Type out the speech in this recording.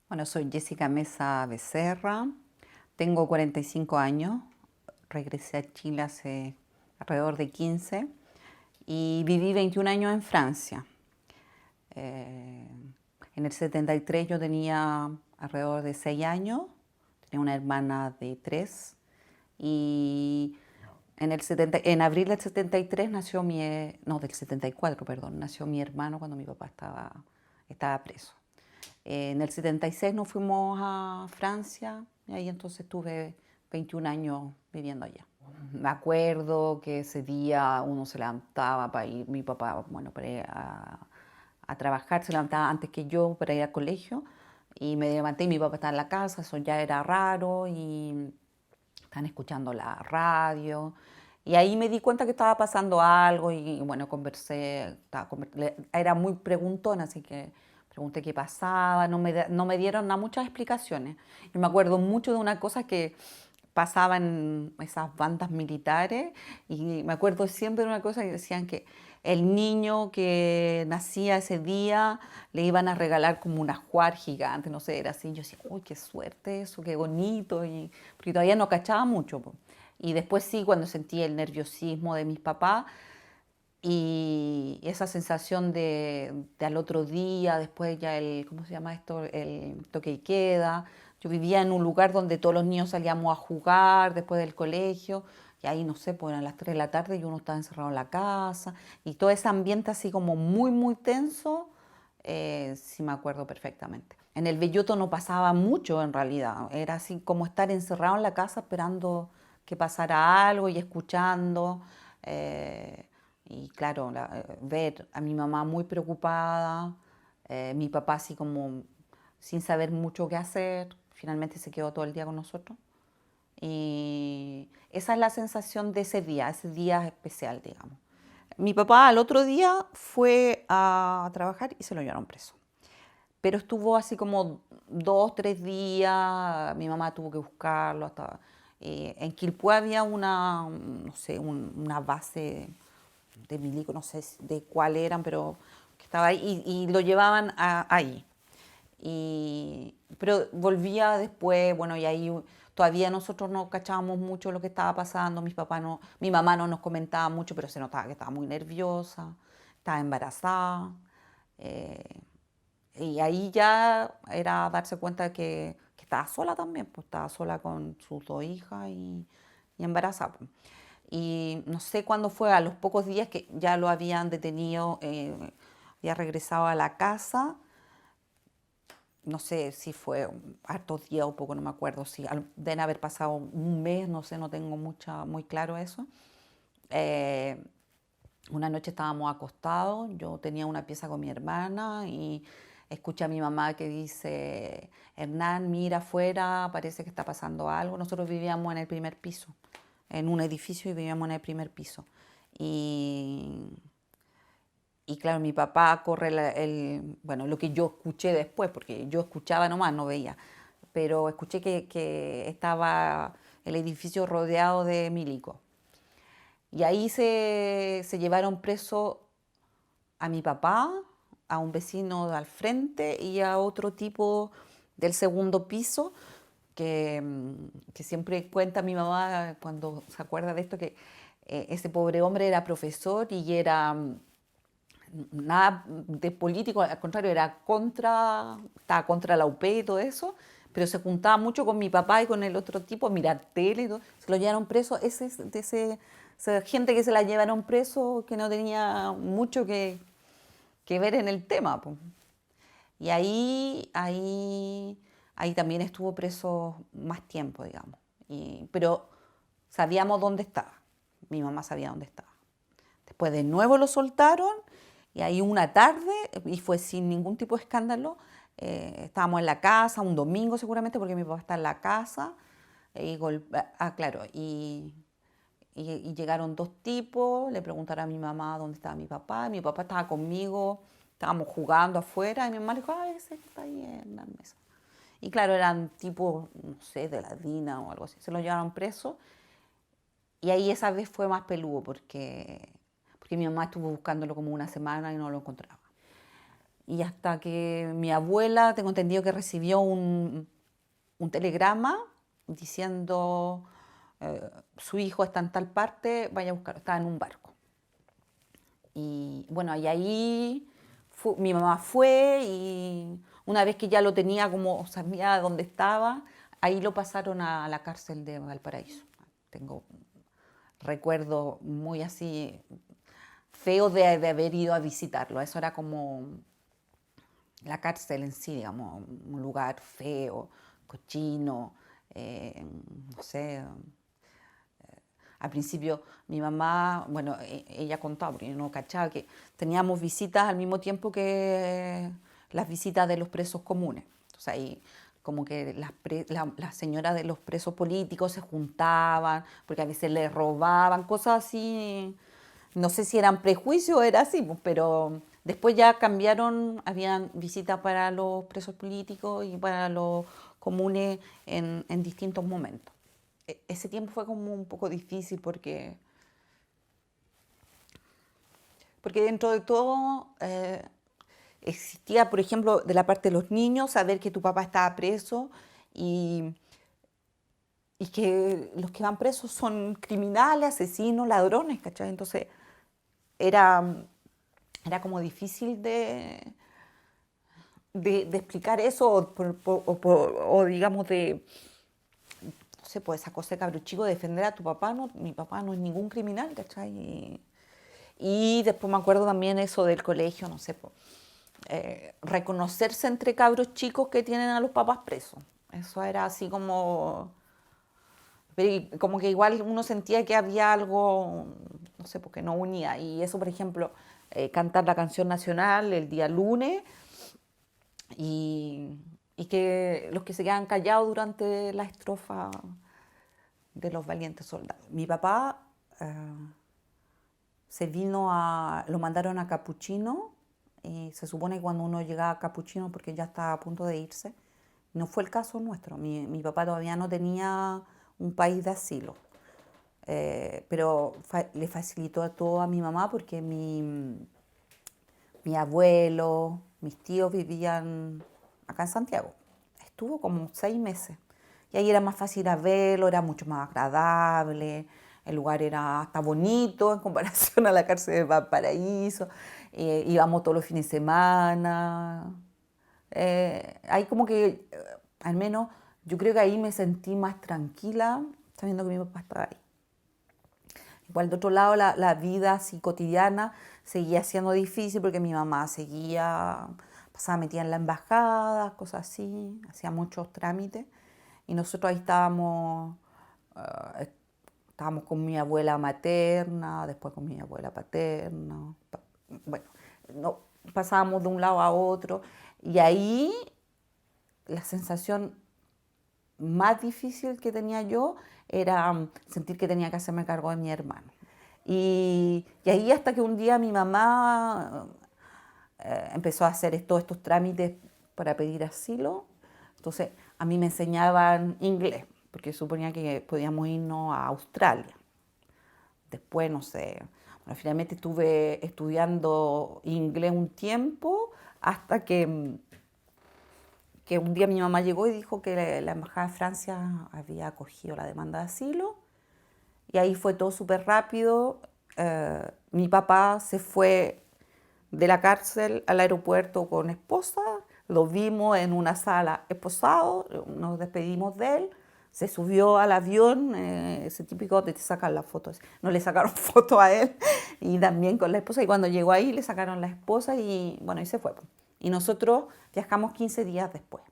Bueno, soy Jessica Mesa Becerra, tengo 45 años, regresé a Chile hace alrededor de 15 y viví 21 años en Francia. Eh, en el 73 yo tenía alrededor de 6 años, tenía una hermana de 3 y en abril del 73 nació no, del 74, perdón, nació mi hermano cuando mi papá estaba preso. En el 76 nos fuimos a Francia y ahí entonces estuve 21 años viviendo allá. Me acuerdo que ese día uno se levantaba para ir, mi papá, bueno, para ir a trabajar, se levantaba antes que yo para ir al colegio y me levanté y mi papá estaba en la casa, eso ya era raro y estaban escuchando la radio. Y ahí me di cuenta que estaba pasando algo y bueno, era muy preguntona, así que pregunté qué pasaba, no me dieron muchas explicaciones. Y me acuerdo mucho de una cosa que pasaba en esas bandas militares y me acuerdo siempre de una cosa que decían que el niño que nacía ese día le iban a regalar como un ajuar gigante, no sé, era así. Yo decía, uy, qué suerte eso, qué bonito, porque todavía no cachaba mucho. Po. Y después sí, cuando sentí el nerviosismo de mis papás y esa sensación de al otro día, después ya ¿cómo se llama esto? El toque y queda. Yo vivía en un lugar donde todos los niños salíamos a jugar después del colegio y ahí, no sé, pues eran las 3 de la tarde y uno estaba encerrado en la casa y todo ese ambiente así como muy, muy tenso, sí me acuerdo perfectamente. En el Belloto no pasaba mucho en realidad, era así como estar encerrado en la casa esperando que pasara algo y escuchando. eh, y claro, ver a mi mamá muy preocupada, mi papá así como sin saber mucho qué hacer, finalmente se quedó todo el día con nosotros. Y esa es la sensación de ese día especial, digamos. Mi papá al otro día fue a trabajar y se lo llevaron preso. Pero estuvo así como 2, 3 días, mi mamá tuvo que buscarlo hasta... en Quilpué había no sé, una base de milico, no sé de cuál eran, pero que estaba ahí y lo llevaban ahí. Pero volvía después, bueno, y ahí todavía nosotros no cachábamos mucho lo que estaba pasando, mi mamá no nos comentaba mucho, pero se notaba que estaba muy nerviosa, estaba embarazada. eh, y ahí ya era darse cuenta de que estaba sola también, pues estaba sola con sus 2 hijas y embarazada. Pues. Y no sé cuándo fue, a los pocos días que ya lo habían detenido, había regresado a la casa. No sé si fue hartos días o poco, no me acuerdo. Si deben haber pasado un mes, no sé, no tengo muy claro eso. Eh, una noche estábamos acostados, yo tenía una pieza con mi hermana y escuché a mi mamá que dice, Hernán, mira afuera, parece que está pasando algo. Nosotros vivíamos en el primer piso, en un edificio y vivíamos en el primer piso. Y, y claro, mi papá corre bueno, lo que yo escuché después, porque yo escuchaba nomás, no veía, pero escuché que estaba el edificio rodeado de milicos. Y ahí se llevaron preso a mi papá, a un vecino de al frente y a otro tipo del segundo piso, que siempre cuenta mi mamá cuando se acuerda de esto, que ese pobre hombre era profesor y era nada de político, al contrario, estaba contra la UP y todo eso, pero se juntaba mucho con mi papá y con el otro tipo a mirar tele y todo. Se lo llevaron preso, esa gente que se la llevaron preso que no tenía mucho que ver en el tema. Po. Y ahí también estuvo preso más tiempo, digamos. Pero sabíamos dónde estaba. Mi mamá sabía dónde estaba. Después de nuevo lo soltaron y ahí una tarde, y fue sin ningún tipo de escándalo, estábamos en la casa, un domingo seguramente, porque mi papá está en la casa. Claro, y llegaron 2 tipos, le preguntaron a mi mamá dónde estaba mi papá estaba conmigo, estábamos jugando afuera, y mi mamá le dijo, ah, ese que está ahí en la mesa. Y claro, eran tipos, no sé, de la DINA o algo así, se lo llevaron preso, y ahí esa vez fue más peludo, porque mi mamá estuvo buscándolo como una semana y no lo encontraba. Y hasta que mi abuela, tengo entendido que recibió un telegrama diciendo su hijo está en tal parte, vaya a buscarlo, estaba en un barco. Y bueno, y ahí mi mamá fue y una vez que ya lo tenía como sabía dónde estaba, ahí lo pasaron a la cárcel de Valparaíso. Tengo recuerdo muy así feo de haber ido a visitarlo. Eso era como la cárcel en sí, digamos, un lugar feo, cochino, no sé. Al principio mi mamá, bueno, ella contaba, porque yo no cachaba, que teníamos visitas al mismo tiempo que las visitas de los presos comunes. Entonces ahí como que las señoras de los presos políticos se juntaban, porque a veces les robaban, cosas así. No sé si eran prejuicios o era así, pues, pero después ya cambiaron, habían visitas para los presos políticos y para los comunes en distintos momentos. Ese tiempo fue como un poco difícil porque dentro de todo existía, por ejemplo, de la parte de los niños, saber que tu papá estaba preso y, y que los que van presos son criminales, asesinos, ladrones, ¿cachai? Entonces era, era como difícil de explicar eso o digamos no sé, pues esa cosa de cabro chico, defender a tu papá, no, mi papá no es ningún criminal, ¿cachai? Y después me acuerdo también eso del colegio, no sé, pues, reconocerse entre cabros chicos que tienen a los papás presos. Eso era así como que igual uno sentía que había algo, no sé, porque no unía. Y eso, por ejemplo, cantar la canción nacional el día lunes y, y que los que se quedan callados durante la estrofa de los valientes soldados. Mi papá lo mandaron a Capuchino y se supone que cuando uno llegaba a Capuchino porque ya estaba a punto de irse, no fue el caso nuestro. Mi papá todavía no tenía un país de asilo, pero le facilitó todo a mi mamá porque mi abuelo, mis tíos vivían acá en Santiago. Estuvo como 6 meses. Y ahí era más fácil a verlo, era mucho más agradable, el lugar era hasta bonito en comparación a la cárcel de Valparaíso. Íbamos todos los fines de semana. Ahí como que, al menos, yo creo que ahí me sentí más tranquila sabiendo que mi papá estaba ahí. Igual de otro lado, la vida así cotidiana seguía siendo difícil porque mi mamá seguía, pasaba metida en la embajada, cosas así, hacía muchos trámites. Y nosotros ahí estábamos con mi abuela materna, después con mi abuela paterna. Bueno, no, pasábamos de un lado a otro. Y ahí la sensación más difícil que tenía yo era sentir que tenía que hacerme cargo de mi hermano. Y ahí hasta que un día mi mamá empezó a hacer todos estos trámites para pedir asilo. Entonces a mí me enseñaban inglés, porque suponía que podíamos irnos a Australia. Después, no sé, bueno, finalmente estuve estudiando inglés un tiempo hasta que un día mi mamá llegó y dijo que la Embajada de Francia había acogido la demanda de asilo. Y ahí fue todo súper rápido. Mi papá se fue de la cárcel al aeropuerto con esposa, lo vimos en una sala esposado, nos despedimos de él, se subió al avión, ese típico donde te sacan las fotos. No le sacaron foto a él y también con la esposa. Y cuando llegó ahí le sacaron la esposa y bueno, y se fue. Y nosotros viajamos 15 días después.